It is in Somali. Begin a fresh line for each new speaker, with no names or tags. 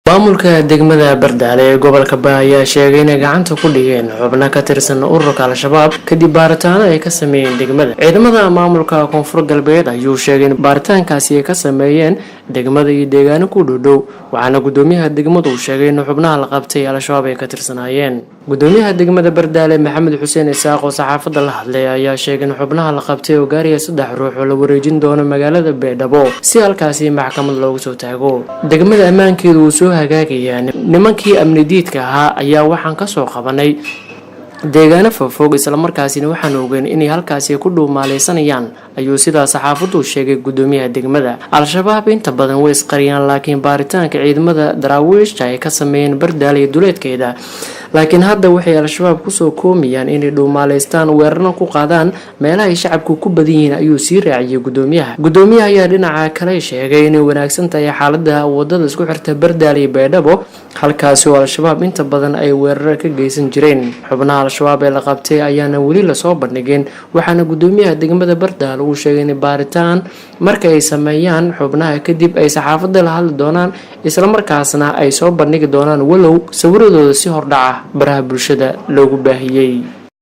maamulka degmada Bardaale ee gobolka Baa ayaa sheegay inay gacanta ku dhigeen xubno ka tirsan ururka Al-Shabaab kadib baaritaano ay ka sameeyeen degmada. Ciidamada maamulka Koonfur Galbeed ayuu sheegay in baaritaankaasi ay ka sameeyeen degmada iyo deegaano ku dhow, waxaana gudoomiyaha degmadu uu sheegay in xubnaha la qabtay Al-Shabaab ay ka tirsanaayeen. Gudoomiyaha degmada Bardaale Maxamed Xuseen Isaaq oo saxaafadda la hadlay ayaa sheegay in xubnaha la qabtay oo gaaraya 3 ruux oo la wareejin doono magaalada Beedhabo si halkaasi maxkamad loogu soo taago. Degmada ammaankeedu uu soo hagaagayaan nimankii amni diidka ahaa ayaa waxaan ka soo qabanay deegaano fofog isla markaasina waxaan ogeyn inay halkaasi ku dhuumaaleysanayaan ayuu sidaas saxaafaddu sheegay gudoomiyaha degmada. Al-Shabaab inta badan way isqariyaan laakiin baaritaanka ciidamada daraawiishta ay ka sameeyeen Bardaale iyo duleedkeeda laakiin hadda waxay Al-Shabaab ku soo koomiyaan inay dhuumaaleystaan weerarno ku qaadaan meelaha ay shacabku ku badan yihiin ayuu sii raaciyay gudoomiyaha ayaa dhinaca kale sheegay inay wanaagsan tahay xaaladda wadada isku xirta Bardaale iyo Beedhabo halkaas oo Al-Shabaab inta badan ay weerar ka geysan jireen. xubnaha Al-Shabaab ee la qabtay ayaana wali la soo bandhigeen waxaana gudoomiyaha degmada Bardaale uu sheegay in baaritaan marka ay sameeyaan xubnaha kadib ay saxaafadda la hadli doonaan isla markaasna ay soo bandhigi doonaan walow sawiradooda si hordhaca baraha bulshada loogu baahiyay.